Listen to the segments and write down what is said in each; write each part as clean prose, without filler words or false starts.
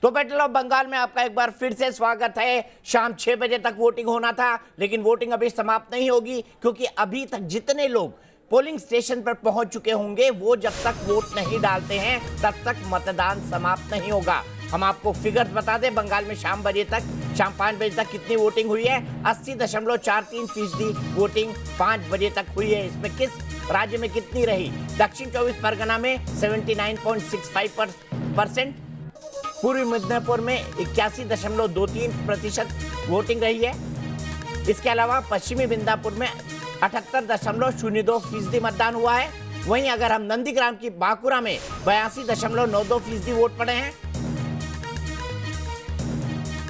तो battle of Bengal में आपका एक बार फिर से स्वागत है। शाम 6 बजे तक वोटिंग होना था, लेकिन वोटिंग अभी समाप्त नहीं होगी, क्योंकि अभी तक जितने लोग पोलिंग स्टेशन पर पहुंच चुके होंगे वो जब तक वोट नहीं डालते हैं तब तक मतदान समाप्त नहीं होगा। हम आपको फिगर्स बता दें, बंगाल में शाम 5 बजे तक कितनी वोटिंग हुई है। 80.43% वोटिंग 5 बजे तक हुई है। इसमें किस राज्य में कितनी रही? दक्षिण 24 परगना में 79.65%, पूर्वी मिदनापुर में 81.23% वोटिंग रही है। इसके अलावा पश्चिमी मिदनापुर में 78.02% मतदान हुआ है। वहीं अगर हम नंदीग्राम की बांकुरा में 82.92% वोट पड़े हैं,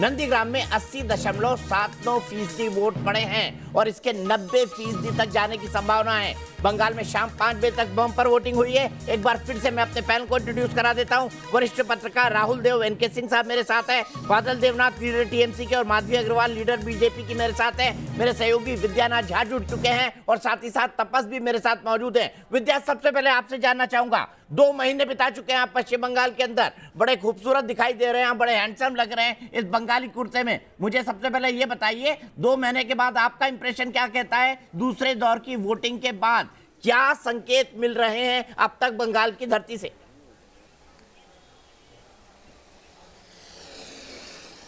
नंदीग्राम में 80.79% वोट पड़े हैं और इसके 90% तक जाने की संभावना है। बंगाल में शाम 5 बजे तक बम्पर वोटिंग हुई है। एक बार फिर से मैं अपने पैनल को इंट्रोड्यूस करा देता हूं। वरिष्ठ पत्रकार राहुल देव, एनके सिंह साहब मेरे साथ है, बादल देवनाथ लीडर टीएमसी के और माधवी अग्रवाल लीडर बीजेपी की मेरे साथ है। मेरे सहयोगी विद्यानाथ झा जुड़ चुके हैं और साथ ही साथ तपस भी मेरे साथ मौजूद है। विद्या, सबसे पहले आपसे जानना चाहूंगा, 2 महीने बिता चुके हैं आप पश्चिम बंगाल के अंदर, बड़े खूबसूरत दिखाई दे रहे हैं, बड़े हैंडसम लग रहे हैं इस बंगाली कुर्ते में। मुझे सबसे पहले ये बताइए, 2 महीने के बाद आपका इंप्रेशन क्या कहता है? दूसरे दौर की वोटिंग के बाद क्या संकेत मिल रहे हैं अब तक बंगाल की धरती से?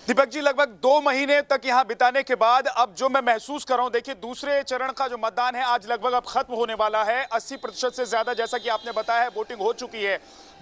दीपक जी, लगभग 2 महीने तक यहां बिताने के बाद अब जो मैं महसूस कर रहा हूं, देखिए दूसरे चरण का जो मतदान है आज लगभग अब खत्म होने वाला है। 80% से ज्यादा, जैसा कि आपने बताया है, वोटिंग हो चुकी है।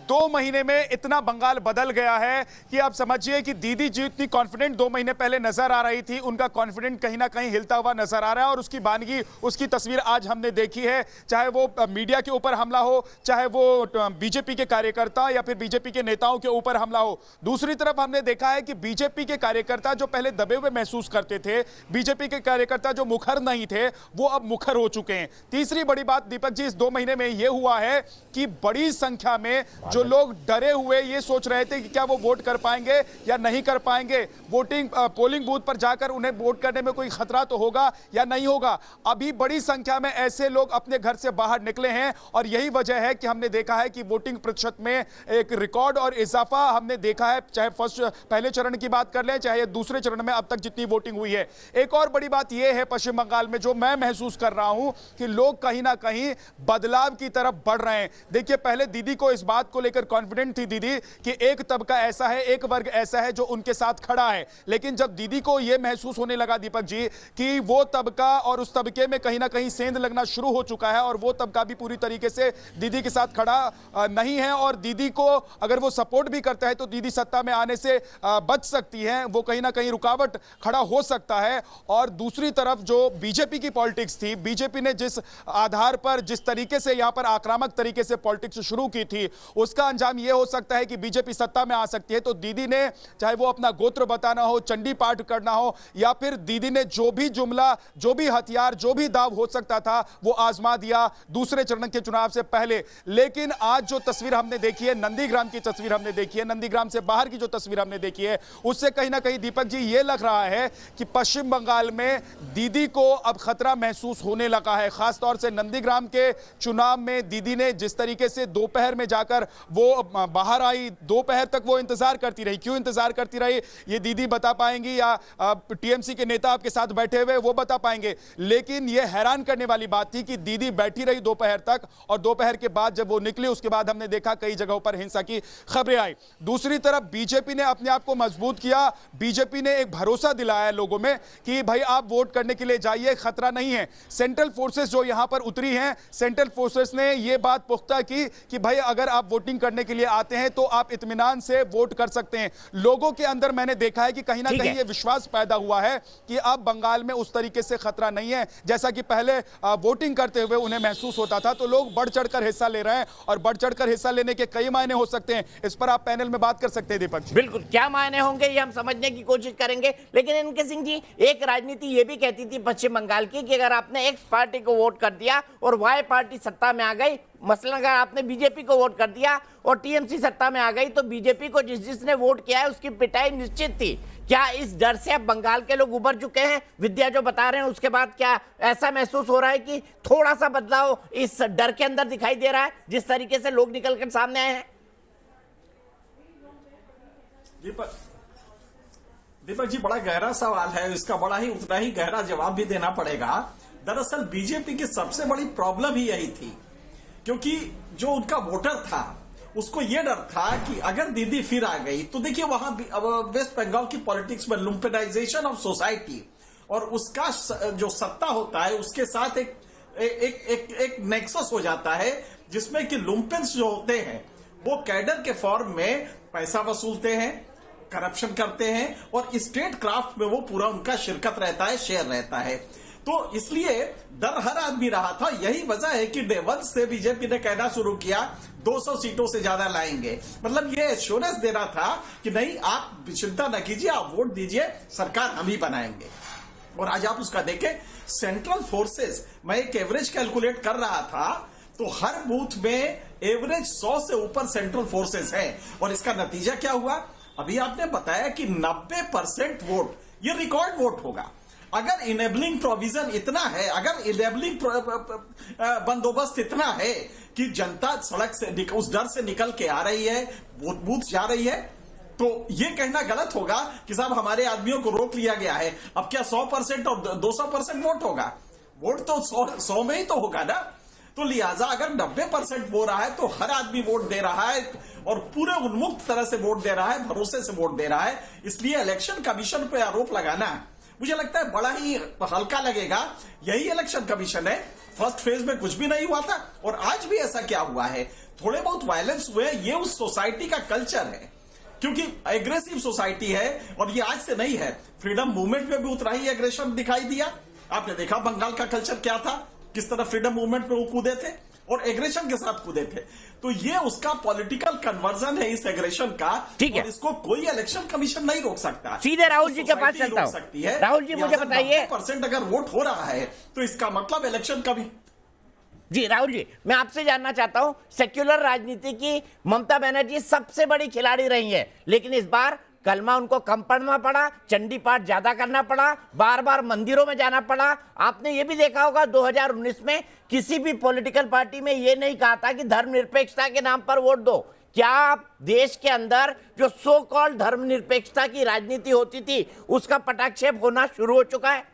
2 महीने में इतना बंगाल बदल गया है कि आप समझिए कि दीदी जी इतनी कॉन्फिडेंट 2 महीने पहले नजर आ रही थी, उनका कॉन्फिडेंट कहीं ना कहीं हिलता हुआ नजर आ रहा है और उसकी बानगी, उसकी तस्वीर आज हमने देखी है। चाहे वो मीडिया के ऊपर हमला हो, चाहे वो बीजेपी के कार्यकर्ता या फिर बीजेपी के नेताओं के ऊपर हमला हो। दूसरी तरफ हमने देखा है कि बीजेपी के कार्यकर्ता जो पहले दबे हुए महसूस करते थे, बीजेपी के कार्यकर्ता जो मुखर नहीं थे, वो अब मुखर हो चुके हैं। तीसरी बड़ी बात दीपक जी, इस 2 महीने में यह हुआ है कि बड़ी संख्या में जो लोग डरे हुए ये सोच रहे थे कि क्या वो वोट कर पाएंगे या नहीं कर पाएंगे, पोलिंग बूथ पर जाकर उन्हें वोट करने में कोई खतरा तो होगा या नहीं होगा, अभी बड़ी संख्या में ऐसे लोग अपने घर से बाहर निकले हैं और यही वजह है कि हमने देखा है कि वोटिंग प्रतिशत में एक रिकॉर्ड और इजाफा हमने देखा है। चाहे पहले चरण की बात कर लें, चाहे दूसरे चरण में अब तक जितनी वोटिंग हुई है। एक और बड़ी बात यह है पश्चिम बंगाल में जो मैं महसूस कर रहा हूं कि लोग कहीं ना कहीं बदलाव की तरफ बढ़ रहे हैं। देखिए, पहले दीदी को इस बात को लेकर कॉन्फिडेंट थी दीदी कि एक तबका ऐसा है, एक वर्ग ऐसा है जो उनके साथ खड़ा है, लेकिन जब दीदी को यह महसूस होने लगा दीपक जी कि वो तबका और उस तबके में कहीं ना कहीं सेंध लगना शुरू हो चुका है और वो तबका भी पूरी तरीके से दीदी के साथ खड़ा नहीं है और दीदी को अगर वो सपोर्ट भी करता है तो दीदी सत्ता में आने से बच सकती है, वो कहीं ना कहीं रुकावट खड़ा हो सकता है। और दूसरी तरफ जो बीजेपी की पॉलिटिक्स थी, बीजेपी ने जिस आधार पर, जिस तरीके से यहां पर आक्रामक तरीके से पॉलिटिक्स शुरू की थी, उसका अंजाम यह हो सकता है कि बीजेपी सत्ता में आ सकती है। तो दीदी ने, चाहे वो अपना गोत्र बताना हो, चंडी पाठ करना हो, या फिर दीदी ने जो भी जुमला, जो भी हथियार, जो भी दाव हो सकता था वो आजमा दिया दूसरे चरण के चुनाव से पहले। लेकिन आज जो तस्वीर हमने देखी है, नंदीग्राम की तस्वीर हमने देखी है, नंदीग्राम से बाहर की जो तस्वीर हमने देखी है, उससे कहीं ना कहीं दीपक जी ये लग रहा है कि पश्चिम बंगाल में दीदी को अब खतरा महसूस होने लगा है। खासतौर से नंदीग्राम के चुनाव में दीदी ने जिस तरीके से दोपहर में जाकर वो बाहर आई, दोपहर तक वो इंतजार करती रही। क्यों इंतजार करती रही ये दीदी बता पाएंगी या टीएमसी के नेता आपके साथ बैठे हुए वो बता पाएंगे, लेकिन ये हैरान करने वाली बात थी कि दीदी बैठी रही दोपहर तक और दोपहर के बाद जब वो निकली उसके बाद हमने देखा कई जगहों पर हिंसा की खबरें आई। दूसरी तरफ बीजेपी ने अपने आप को मजबूत किया, बीजेपी ने एक भरोसा दिलाया लोगों में कि भाई आप वोट करने के लिए जाइए, खतरा नहीं है। सेंट्रल फोर्सेस जो यहां पर उतरी हैं, सेंट्रल फोर्सेस ने यह बात पुख्ता की कि भाई अगर आप वोटिंग करने के लिए आते हैं तो आप इत्मीनान से वोट कर सकते हैं। लोगों के अंदर मैंने देखा है कि कहीं ना कहीं यह विश्वास पैदा हुआ है कि अब बंगाल में उस तरीके से खतरा नहीं है जैसा कि पहले वोटिंग करते हुए उन्हें महसूस होता था। तो लोग बढ़ चढ़कर हिस्सा ले रहे हैं और बढ़ चढ़कर हिस्सा लेने के कई मायने हो सकते हैं। इस पर आप पैनल में बात कर सकते हैं दीपक जी। बिल्कुल, क्या मायने होंगे ये हम समझने की कोशिश करेंगे, लेकिन इनके सिंह जी, एक राजनीति ये भी कहती थी पश्चिम बंगाल की कि अगर आपने एक्स पार्टी को वोट कर दिया और वाई पार्टी सत्ता में आ गई, मसलन अगर आपने बीजेपी को वोट कर दिया और टीएमसी सत्ता में आ गई, तो बीजेपी को जिसने वोट किया है उसकी पिटाई निश्चित थी। क्या इस डर से अब बंगाल के लोग उबर चुके हैं? विद्या जो बता रहे हैं उसके बाद क्या ऐसा महसूस हो रहा है कि थोड़ा सा बदलाव इस डर के अंदर दिखाई दे रहा है जिस तरीके से लोग निकलकर सामने आए हैं? दीपक दीपक जी, बड़ा गहरा सवाल है, इसका बड़ा ही उतना ही गहरा जवाब भी देना पड़ेगा। दरअसल बीजेपी की सबसे बड़ी प्रॉब्लम ही यही थी, क्योंकि जो उनका वोटर था उसको ये डर था कि अगर दीदी फिर आ गई तो देखिए वहां वेस्ट बंगाल की पॉलिटिक्स में लुम्पेनाइजेशन ऑफ सोसाइटी और उसका जो सत्ता होता है उसके साथ एक नेक्सस हो जाता है, जिसमें कि लुम्पेंस जो होते हैं वो कैडर के फॉर्म में पैसा वसूलते हैं, करप्शन करते हैं और स्टेट क्राफ्ट में वो पूरा उनका शिरकत रहता है, शेयर रहता है। तो इसलिए डर हर आदमी रहा था। यही वजह है कि डे वन से बीजेपी ने कहना शुरू किया 200 सीटों से ज्यादा लाएंगे। मतलब ये एश्योरेंस दे रहा था कि नहीं, आप चिंता न कीजिए, आप वोट दीजिए, सरकार हम ही बनाएंगे। और आज आप उसका देखें, सेंट्रल फोर्सेस, मैं एक एवरेज कैलकुलेट कर रहा था तो हर बूथ में एवरेज 100 से ऊपर सेंट्रल फोर्सेस है। और इसका नतीजा क्या हुआ? अभी आपने बताया कि 90% वोट, ये रिकॉर्ड वोट होगा। अगर इनेबलिंग प्रोविजन इतना है, अगर इनेबलिंग बंदोबस्त इतना है कि जनता सड़क से उस डर से निकल के आ रही है, बूथ जा रही है, तो ये कहना गलत होगा कि साहब हमारे आदमियों को रोक लिया गया है। अब क्या 100% और 200% वोट होगा? वोट तो 100 में ही तो होगा ना। तो लिहाजा अगर 90% हो रहा है तो हर आदमी वोट दे रहा है और पूरे उन्मुक्त तरह से वोट दे रहा है, भरोसे से वोट दे रहा है। इसलिए इलेक्शन कमीशन पे आरोप लगाना मुझे लगता है बड़ा ही हल्का लगेगा। यही इलेक्शन कमीशन है, फर्स्ट फेज में कुछ भी नहीं हुआ था और आज भी ऐसा क्या हुआ है, थोड़े बहुत वायलेंस हुए, ये उस सोसाइटी का कल्चर है, क्योंकि एग्रेसिव सोसाइटी है और ये आज से नहीं है। फ्रीडम मूवमेंट में भी उतना ही एग्रेशन दिखाई दिया। आपने देखा बंगाल का कल्चर क्या था, किस तरह फ्रीडम मूवमेंट में वो कूदे थे और एग्रेशन के साथ कूदे थे। तो ये उसका पॉलिटिकल कन्वर्जन है इस एग्रेशन का, ठीक है। और इसको कोई इलेक्शन कमीशन नहीं रोक सकता। सीधे राहुल जी के पास चलता हूं। राहुल जी मुझे बताइए, 90% अगर वोट हो रहा है तो इसका मतलब इलेक्शन कभी। जी राहुल जी, मैं आपसे जानना चाहता हूं, सेक्युलर राजनीति की ममता बनर्जी सबसे बड़ी खिलाड़ी रही है, लेकिन इस बार कलमा उनको कम पढ़ना पड़ा, चंडी पाठ ज्यादा करना पड़ा, बार बार मंदिरों में जाना पड़ा। आपने ये भी देखा होगा 2019 में किसी भी पॉलिटिकल पार्टी में ये नहीं कहा था कि धर्मनिरपेक्षता के नाम पर वोट दो। क्या देश के अंदर जो सो कॉल्ड धर्मनिरपेक्षता की राजनीति होती थी उसका पटाक्षेप होना शुरू हो चुका है?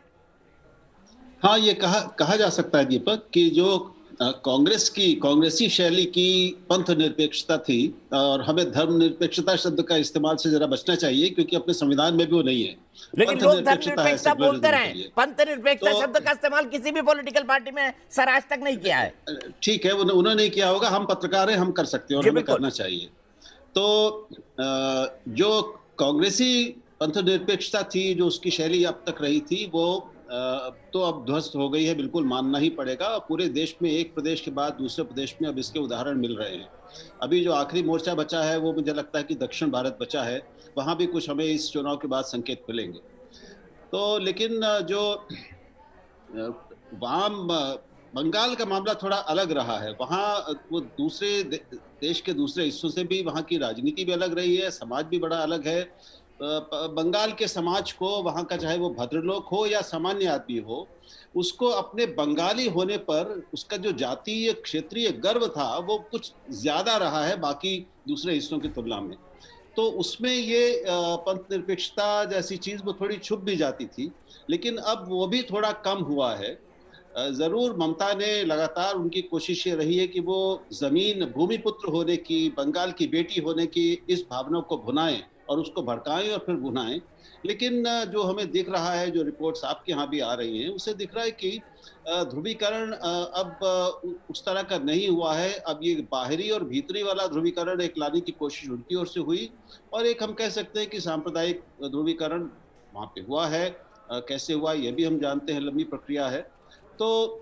हाँ, ये कहा जा सकता है दीपक कि जो कांग्रेसी शैली की पंथ निरपेक्षता थी, और हमें धर्मनिरपेक्षता शब्द का इस्तेमाल से जरा बचना चाहिए क्योंकि अपने संविधान में भी वो नहीं है। लेकिन लोग धर्मनिरपेक्षता बोलते रहे, पंथ निरपेक्षता शब्द का इस्तेमाल किसी भी पॉलिटिकल पार्टी में सर आज तक नहीं किया है। ठीक है, उन्होंने नहीं किया होगा, हम पत्रकार हैं, हम कर सकते हैं और हमें करना चाहिए। तो जो कांग्रेसी पंथ निरपेक्षता थी, जो उसकी शैली अब तक रही थी, वो तो अब ध्वस्त हो गई है, बिल्कुल मानना ही पड़ेगा। पूरे देश में एक प्रदेश के बाद दूसरे प्रदेश में अब इसके उदाहरण मिल रहे हैं। अभी जो आखिरी मोर्चा बचा है वो मुझे लगता है कि दक्षिण भारत बचा है, वहाँ भी कुछ हमें इस चुनाव के बाद संकेत मिलेंगे। तो लेकिन जो वाम बंगाल का मामला थोड़ा अलग रहा है। वहाँ वो दूसरे देश के दूसरे हिस्सों से भी वहाँ की राजनीति भी अलग रही है, समाज भी बड़ा अलग है। बंगाल के समाज को, वहाँ का चाहे वो भद्रलोक हो या सामान्य आदमी हो, उसको अपने बंगाली होने पर उसका जो जातीय क्षेत्रीय गर्व था वो कुछ ज्यादा रहा है बाकी दूसरे हिस्सों की तुलना में। तो उसमें ये पंथ निरपेक्षता जैसी चीज वो थोड़ी छुप भी जाती थी, लेकिन अब वो भी थोड़ा कम हुआ है। जरूर ममता ने लगातार, उनकी कोशिश ये रही है कि वो जमीन भूमिपुत्र होने की, बंगाल की बेटी होने की इस भावना को भुनाएं और उसको भड़काएं और फिर भुनाएं। लेकिन जो हमें दिख रहा है, जो रिपोर्ट्स आपके यहाँ भी आ रही हैं, उससे दिख रहा है कि ध्रुवीकरण अब उस तरह का नहीं हुआ है। अब ये बाहरी और भीतरी वाला ध्रुवीकरण एक लाने की कोशिश उनकी ओर से हुई, और एक हम कह सकते हैं कि सांप्रदायिक ध्रुवीकरण वहाँ पे हुआ है। कैसे हुआ ये भी हम जानते हैं, लंबी प्रक्रिया है। तो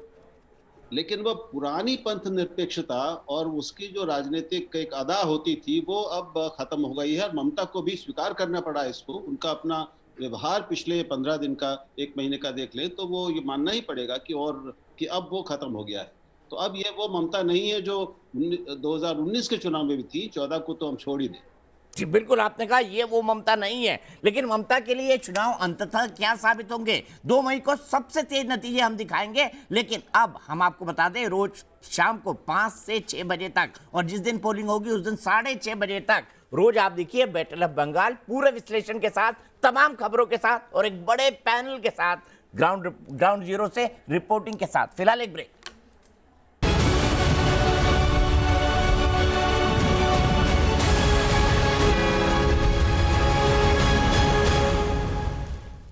लेकिन वह पुरानी पंथ निरपेक्षता और उसकी जो राजनीतिक एक अदा होती थी वो अब खत्म हो गई है। और ममता को भी स्वीकार करना पड़ा इसको। उनका अपना व्यवहार पिछले 15 दिन का, 1 महीने का देख ले तो वो ये मानना ही पड़ेगा कि अब वो खत्म हो गया है। तो अब ये वो ममता नहीं है जो 2019 के चुनाव में भी थी। 14 को तो हम छोड़ ही दें। जी बिल्कुल, आपने कहा ये वो ममता नहीं है, लेकिन ममता के लिए चुनाव अंततः क्या साबित होंगे? 2 मई को सबसे तेज नतीजे हम दिखाएंगे। लेकिन अब हम आपको बता दें, रोज शाम को 5 से 6 बजे तक, और जिस दिन पोलिंग होगी उस दिन 6:30 बजे तक रोज आप देखिए बैटल ऑफ बंगाल पूरे विश्लेषण के साथ, तमाम खबरों के साथ और एक बड़े पैनल के साथ, ग्राउंड जीरो से रिपोर्टिंग के साथ। फिलहाल एक ब्रेक।